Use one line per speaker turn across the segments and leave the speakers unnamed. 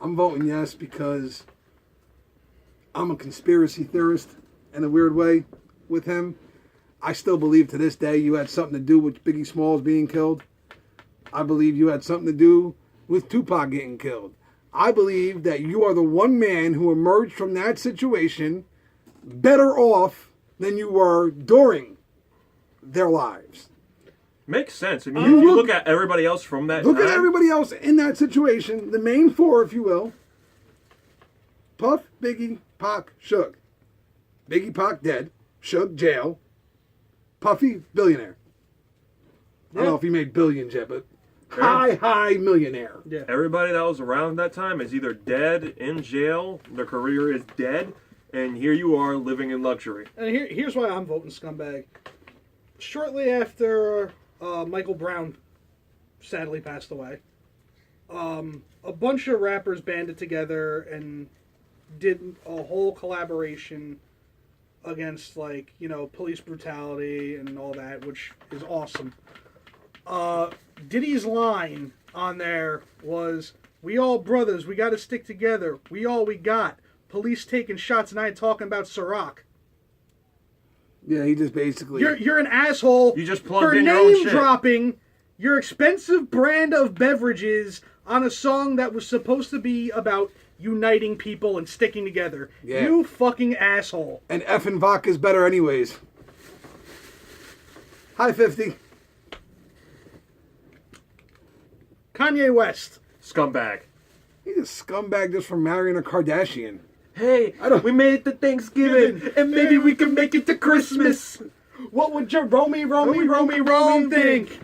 I'm voting yes because I'm a conspiracy theorist in a weird way with him. I still believe to this day you had something to do with Biggie Smalls being killed. I believe you had something to do with Tupac getting killed. I believe that you are the one man who emerged from that situation better off than you were during their lives.
Makes sense. I mean, if you look at everybody else from that
Look
time,
at everybody else in that situation, the main four, if you will. Puff, Biggie, Pac, Suge. Biggie, Pac, dead. Suge, jail. Puffy, billionaire. I don't know if he made billions yet, but high millionaire.
Yeah.
everybody that was around that time is either dead, in jail, their career is dead, and here you are living in luxury.
And here's why I'm voting Scumbag. Shortly after Michael Brown sadly passed away, a bunch of rappers banded together and did a whole collaboration against, like, you know, police brutality and all that, which is awesome. Diddy's line on there was, "We all brothers, we gotta stick together. We all we got. Police taking shots and I ain't talking about Ciroc."
Yeah, he just basically...
You're an asshole
You just plugged
for
in your own
name
shit.
dropping your expensive brand of beverages on a song that was supposed to be about uniting people and sticking together.
Yeah.
You fucking asshole.
And effing vodka's better anyways. Hi, 50.
Kanye West.
Scumbag.
He's a scumbag just for marrying a Kardashian.
Hey, we made it to Thanksgiving, and maybe we can make it to Christmas.
What would your Rome think?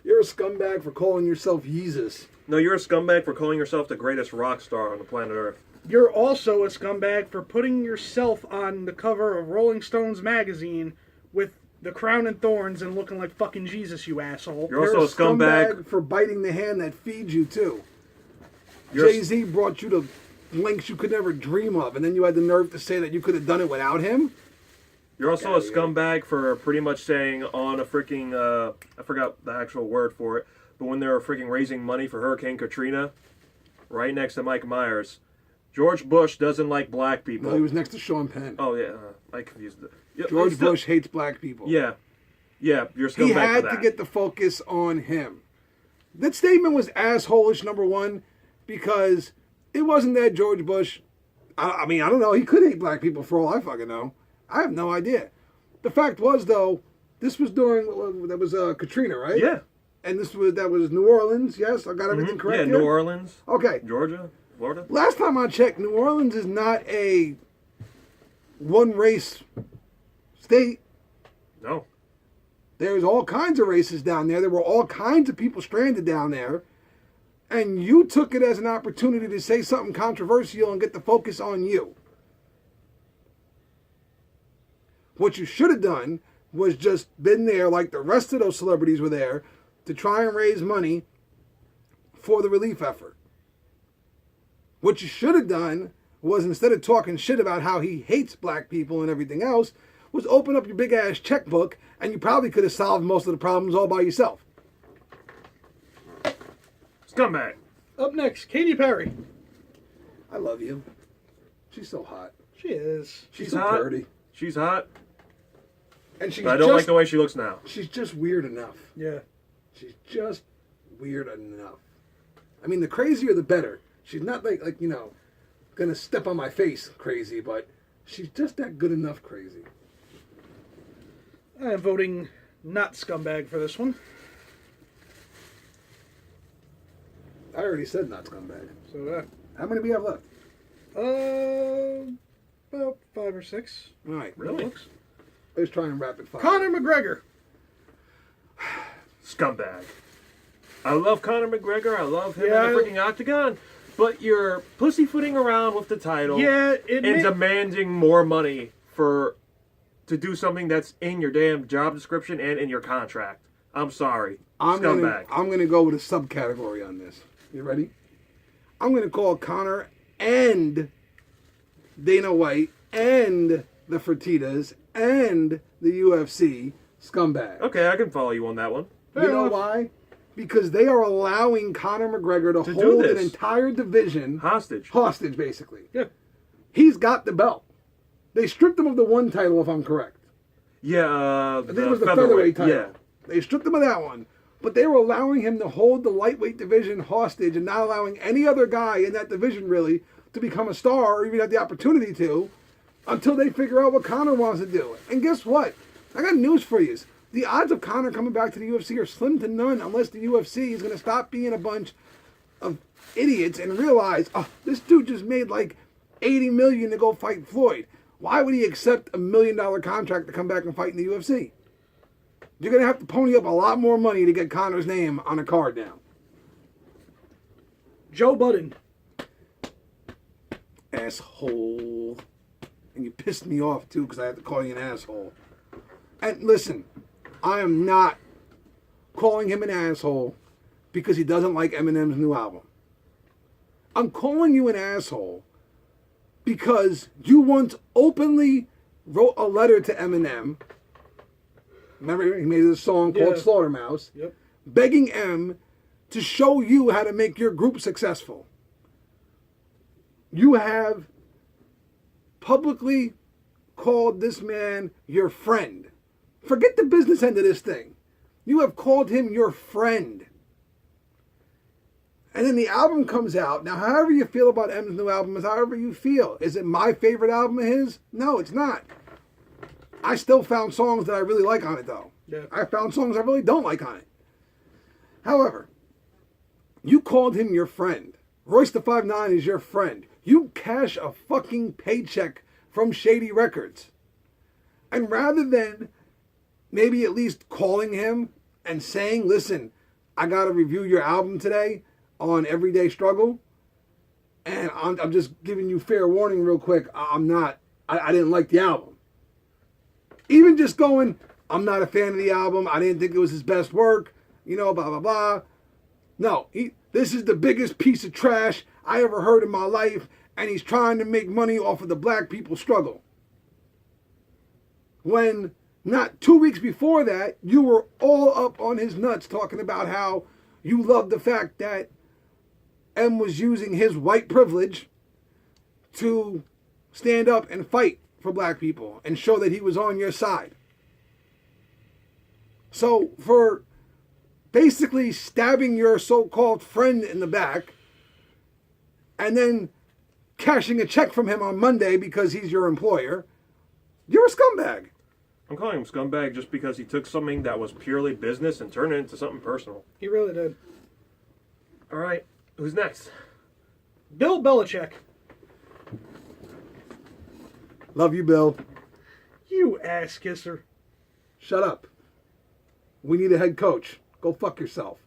You're a scumbag for calling yourself Yeezus.
No, you're a scumbag for calling yourself the greatest rock star on the planet Earth.
You're also a scumbag for putting yourself on the cover of Rolling Stones magazine with the crown and thorns and looking like fucking Jesus, you asshole.
You're also a scumbag
for biting the hand that feeds you, too.
You're-
Jay-Z brought you to lengths you could never dream of, and then you had the nerve to say that you could have done it without him?
You're also a scumbag for pretty much saying on a freaking, I forgot the actual word for it, but when they were freaking raising money for Hurricane Katrina, right next to Mike Myers, George Bush doesn't like black people.
No, he was next to Sean Penn.
Oh, yeah, I confused it. Yeah,
George Bush hates black people.
Yeah, you're a scumbag
He
for
had
that.
to get the focus on him. That statement was assholish, number one, because it wasn't that George Bush... I mean, I don't know. He could hate black people for all I fucking know. I have no idea. The fact was, though, this was during... That was Katrina, right?
Yeah.
And that was New Orleans, yes? I got everything correct
Yeah,
here?
New Orleans.
Okay.
Georgia, Florida.
Last time I checked, New Orleans is not a one-race state.
No.
There's all kinds of races down there. There were all kinds of people stranded down there. And you took it as an opportunity to say something controversial and get the focus on you. What you should have done was just been there like the rest of those celebrities were there to try and raise money for the relief effort. What you should have done was, instead of talking shit about how he hates black people and everything else, was open up your big ass checkbook, and you probably could have solved most of the problems all by yourself.
Scumbag.
Up next, Katy Perry.
I love you. She's so hot.
She is.
She's
She's
so
hot.
pretty.
She's hot.
And she's
But I don't like the way she looks now.
She's just weird enough.
Yeah.
She's just weird enough. I mean, the crazier the better. She's not like you know, gonna step on my face crazy, but she's just that good enough crazy.
I am voting not Scumbag for this one.
I already said not scumbag.
So,
How many do we have left?
about 5 or 6.
All right.
Really?
Let's try and rapid fire.
Conor McGregor.
Scumbag. I love Conor McGregor. I love him
Yeah,
in the freaking octagon. But you're pussyfooting around with the title.
Yeah,
and demanding more money to do something that's in your damn job description and in your contract. I'm sorry. Scumbag.
I'm gonna go with a subcategory on this. You ready? I'm gonna call Conor and Dana White and the Fertitas and the UFC scumbag.
Okay, I can follow you on that one.
You know why? because they are allowing Conor McGregor to
To do
hold an
this.
entire division
Hostage.
basically.
Yeah.
He's got the belt. They stripped him of the one title, if I'm correct.
Yeah,
I think it was the featherweight title.
Yeah.
They stripped him of that one. But they were allowing him to hold the lightweight division hostage and not allowing any other guy in that division really to become a star or even have the opportunity to until they figure out what Conor wants to do. And guess what? I got news for you. The odds of Conor coming back to the UFC are slim to none unless the UFC is going to stop being a bunch of idiots and realize, oh, this dude just made like $80 million to go fight Floyd. Why would he accept $1 million contract to come back and fight in the UFC? You're going to have to pony up a lot more money to get Conor's name on a card now.
Joe Budden.
Asshole. And you pissed me off too because I had to call you an asshole. And listen, I am not calling him an asshole because he doesn't like Eminem's new album. I'm calling you an asshole because you once openly wrote a letter to Eminem. Remember, he made this song called Slaughtermouse,
Yep.
begging M to show you how to make your group successful. You have publicly called this man your friend. Forget the business end of this thing. You have called him your friend. And then the album comes out. Now, however you feel about M's new album is however you feel. Is it my favorite album of his? No, it's not. I still found songs that I really like on it, though.
Yeah.
I found songs I really don't like on it. However, you called him your friend. Royce the 5'9" is your friend. You cash a fucking paycheck from Shady Records. And rather than maybe at least calling him and saying, listen, I got to review your album today on Everyday Struggle, and I'm just giving you fair warning real quick, I didn't like the album. Even just going, I'm not a fan of the album, I didn't think it was his best work, blah, blah, blah. No, this is the biggest piece of trash I ever heard in my life, and he's trying to make money off of the black people's struggle. When not 2 weeks before that, you were all up on his nuts talking about how you loved the fact that M was using his white privilege to stand up and fight for black people and show that he was on your side. So for basically stabbing your so-called friend in the back and then cashing a check from him on Monday because he's your employer, you're a scumbag.
I'm calling him scumbag just because he took something that was purely business and turned it into something personal.
He really did.
All right, who's next?
Bill Belichick.
Love you, Bill.
You ass kisser.
Shut up. We need a head coach. Go fuck yourself.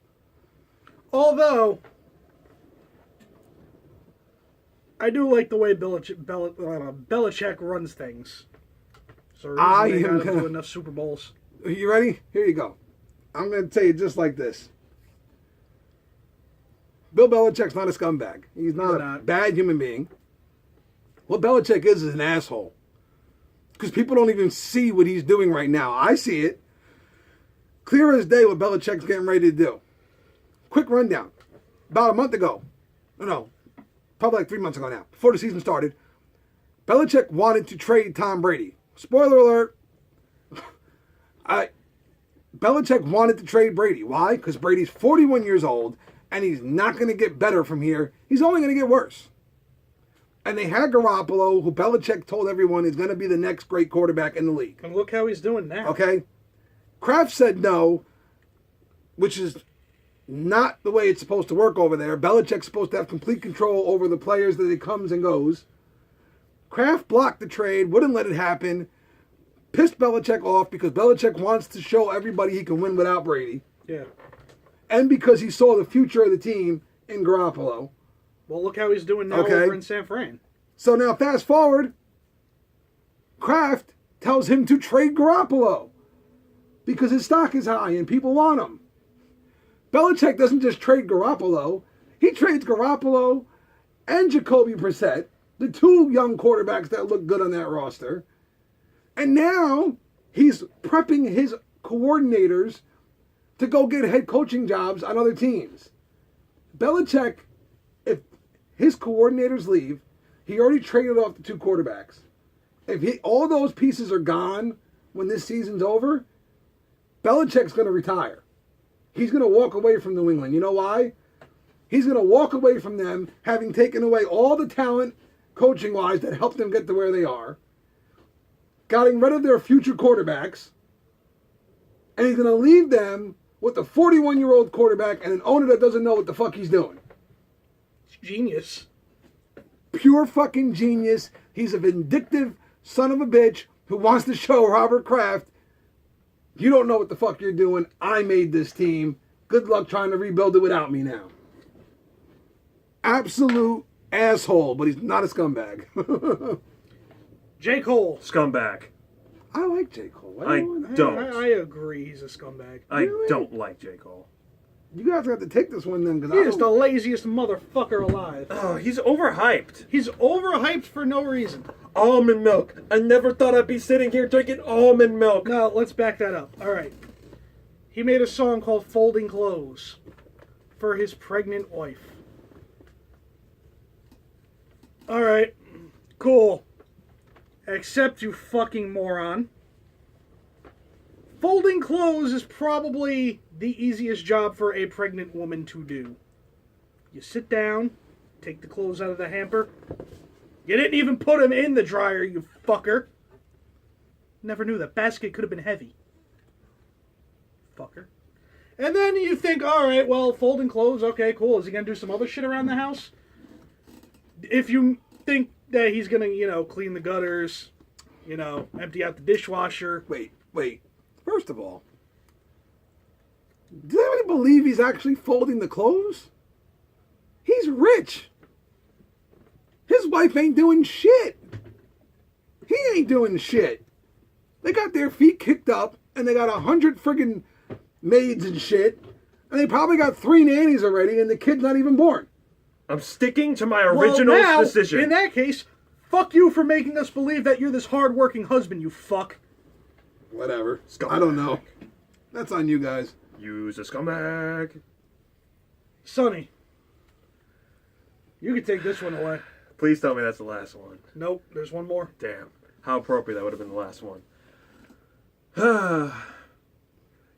Although, I do like the way Belichick runs things. So
I
they
am
got him
gonna-
to enough Super Bowls.
Are you ready? Here you go. I'm going to tell you just like this. Bill Belichick's not a scumbag. He's not a bad human being. What Belichick is an asshole. Because people don't even see what he's doing right now. I see it. Clear as day what Belichick's getting ready to do. Quick rundown. About a month ago. No, probably like 3 months ago now. Before the season started. Bellicheck wanted to trade Tom Brady. Spoiler alert. Belichick wanted to trade Brady. Why? Because Brady's 41 years old and he's not going to get better from here. He's only going to get worse. And they had Garoppolo, who Belichick told everyone is going to be the next great quarterback in the league.
And look how he's doing now.
Okay? Kraft said no, which is not the way it's supposed to work over there. Belichick's supposed to have complete control over the players that he comes and goes. Kraft blocked the trade, wouldn't let it happen, pissed Belichick off because Belichick wants to show everybody he can win without Brady.
Yeah.
And because he saw the future of the team in Garoppolo.
Well, look how he's doing now over in San Fran.
So now fast forward, Kraft tells him to trade Garoppolo because his stock is high and people want him. Bellicheck doesn't just trade Garoppolo. He trades Garoppolo and Jacoby Brissett, the two young quarterbacks that look good on that roster. And now he's prepping his coordinators to go get head coaching jobs on other teams. Bellicheck, if his coordinators leave, he already traded off the 2 quarterbacks. If all those pieces are gone when this season's over, Belichick's going to retire. He's going to walk away from New England. You know why? He's going to walk away from them having taken away all the talent, coaching-wise, that helped them get to where they are, getting rid of their future quarterbacks, and he's going to leave them with a 41-year-old quarterback and an owner that doesn't know what the fuck he's doing.
It's genius.
Pure fucking genius. He's a vindictive son of a bitch who wants to show Robert Kraft, you don't know what the fuck you're doing. I made this team. Good luck trying to rebuild it without me now. Absolute asshole, but he's not a scumbag.
Jcole.
Scumbag.
I like Jcole.
I don't.
I agree he's a scumbag.
I
Really?
don't like Jcole.
You guys have to take this one then, because
He is the laziest motherfucker alive.
Oh, he's overhyped.
He's overhyped for no reason.
Almond milk. I never thought I'd be sitting here drinking almond milk.
No, let's back that up. All right. He made a song called Folding Clothes for his pregnant wife. All right. Cool. Except you fucking moron. Folding clothes is probably the easiest job for a pregnant woman to do. You sit down, take the clothes out of the hamper. You didn't even put them in the dryer, you fucker. Never knew that basket could have been heavy. Fucker. And then you think, alright, well, folding clothes, okay, cool. Is he going to do some other shit around the house? If you think that he's going to, clean the gutters, empty out the dishwasher.
Wait. First of all, does anybody believe he's actually folding the clothes? He's rich. His wife ain't doing shit. He ain't doing shit. They got their feet kicked up, and they got 100 friggin' maids and shit, and they probably got 3 nannies already, and the kid's not even born.
I'm sticking to my original decision.
In that case, fuck you for making us believe that you're this hard-working husband, you fuck.
Whatever.
Scumbag.
I don't know. That's on you guys.
Use a scumbag.
Sonny, you can take this one away.
Please tell me that's the last one.
Nope, there's one more.
Damn. How appropriate that would have been the last one.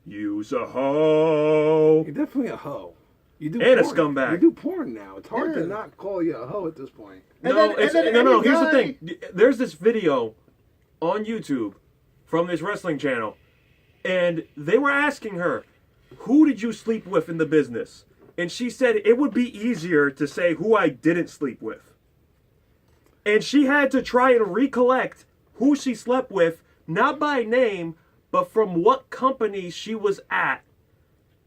Use a hoe.
You're definitely a hoe. You do
And a
porn.
scumbag.
You do porn now. It's hard
Yeah.
to not call you a hoe at this point.
And
No,
then-
it's,
and then
no.
any
Here's the
guy-
thing. There's this video on YouTube from this wrestling channel, and they were asking her, "Who did you sleep with in the business?" And she said it would be easier to say who I didn't sleep with. And she had to try and recollect who she slept with, not by name, but from what company she was at.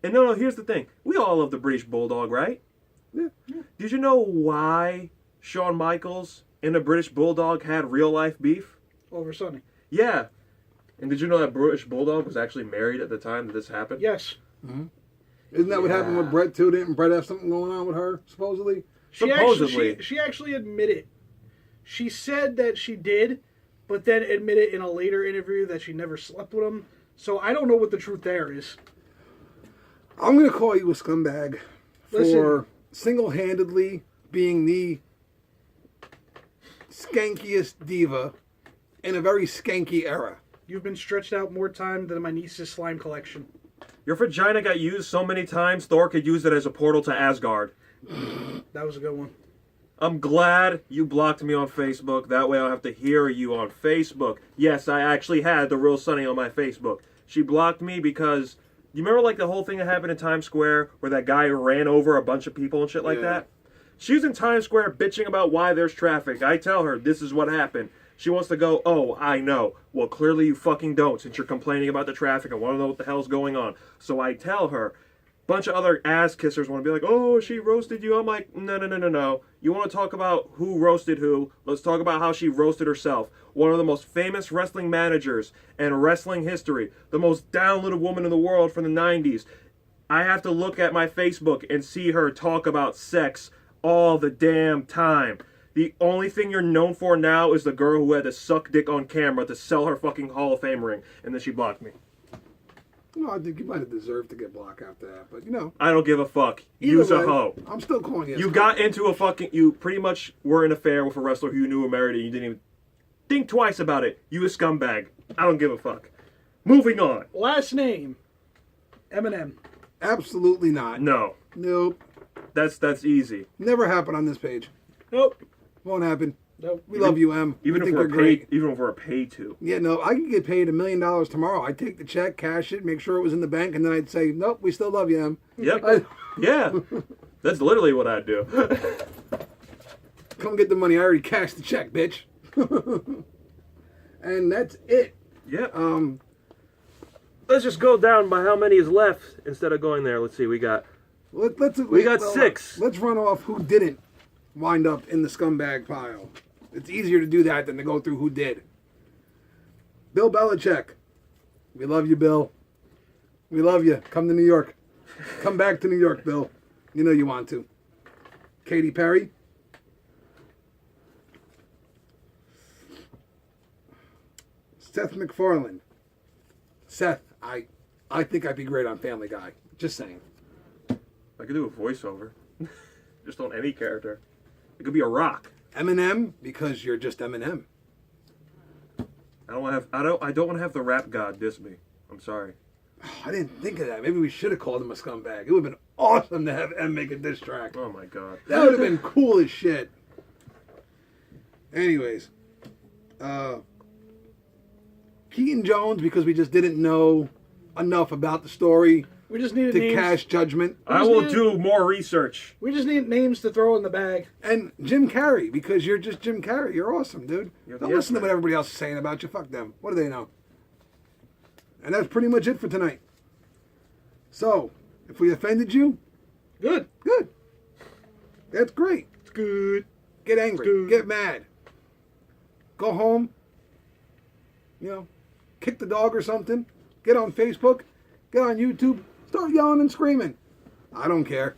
And no, here's the thing. We all love the British Bulldog, right?
Yeah.
Did you know why Shawn Michaels and the British Bulldog had real life beef?
Over Sonny.
Yeah. And did you know that British Bulldog was actually married at the time that this happened?
Yes.
Isn't that what happened with Brett too? Didn't Brett have something going on with her, supposedly?
Supposedly.
She actually admitted. She said that she did, but then admitted in a later interview that she never slept with him. So I don't know what the truth there is.
I'm going to call you a scumbag for
Listen.
single-handedly being the skankiest diva in a very skanky era.
You've been stretched out more time than my niece's slime collection.
Your vagina got used so many times, Thor could use it as a portal to Asgard.
That was a good one.
I'm glad you blocked me on Facebook. That way I don't have to hear you on Facebook. Yes, I actually had the real Sunny on my Facebook. She blocked me because... You remember like the whole thing that happened in Times Square where that guy ran over a bunch of people and shit like
Yeah.
that? She was in Times Square bitching about why there's traffic. I tell her this is what happened. She wants to go, oh, I know. Well, clearly you fucking don't since you're complaining about the traffic and want to know what the hell's going on. So I tell her. Bunch of other ass kissers want to be like, oh, she roasted you. I'm like, no. You want to talk about who roasted who? Let's talk about how she roasted herself. One of the most famous wrestling managers in wrestling history. The most downloaded woman in the world from the 90s. I have to look at my Facebook and see her talk about sex all the damn time. The only thing you're known for now is the girl who had to suck dick on camera to sell her fucking Hall of Fame ring. And then she blocked me.
Well, I think you might have deserved to get blocked after that, but you know.
I don't give a fuck.
Either
You's a
way,
hoe.
I'm still calling you.
You got into a fucking. You pretty much were in an affair with a wrestler who you knew were married and you didn't even think twice about it. You a scumbag. I don't give a fuck. Moving on.
Last name. Eminem.
Absolutely not.
No.
Nope.
That's easy.
Never happened on this page.
Nope.
Won't happen.
Nope.
We love you, Em.
Even
We
if
think
we're
you're great.
paid, even if we're paid to.
Yeah, no, I could get paid $1 million tomorrow. I'd take the check, cash it, make sure it was in the bank, and then I'd say, nope, we still love you, Em.
Yep. Yeah. That's literally what I'd do.
Come get the money. I already cashed the check, bitch. And that's it.
Yeah. Let's just go down by how many is left instead of going there. Let's see. We got
We
got 6.
Let's run off who didn't wind up in the scumbag pile. It's easier to do that than to go through who did. Bill Bellicheck. We love you, Bill. We love you. Come to New York. Come back to New York, Bill. You know you want to. Katy Perry. Seth MacFarlane. Seth, I think I'd be great on Family Guy. Just saying.
I could do a voiceover. Just on any character. It could be a rock.
Eminem, because you're just Eminem.
I don't want to have the rap god diss me. I'm sorry.
I didn't think of that. Maybe we should have called him a scumbag. It would have been awesome to have M make a diss track.
Oh my god.
That would have been cool as shit. Anyways, Keaton Jones, because we just didn't know enough about the story
We just needed
to
names.
cast judgment.
I will do more research.
We just need names to throw in the bag.
And Jim Carrey, because you're just Jim Carrey. You're awesome, dude.
You're the
Don't listen to
yes
what
man.
everybody else is saying about you. Fuck them. What do they know? And that's pretty much it for tonight. So, if we offended you,
Good.
good. That's great.
It's good.
Get angry.
Good.
Get mad. Go home. You know, kick the dog or something. Get on Facebook. Get on YouTube. Start yelling and screaming. I don't care.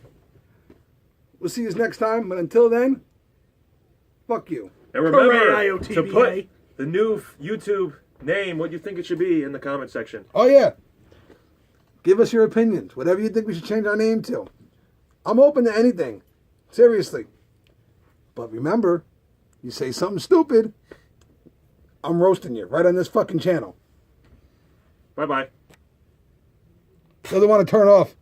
We'll see you next time. But until then, fuck you.
And remember
Hooray,
to
IOTBA.
put the new YouTube name, what you think it should be, in the comment section.
Oh, yeah. Give us your opinions. Whatever you think we should change our name to. I'm open to anything. Seriously. But remember, you say something stupid, I'm roasting you right on this fucking channel.
Bye-bye.
Doesn't want to turn off.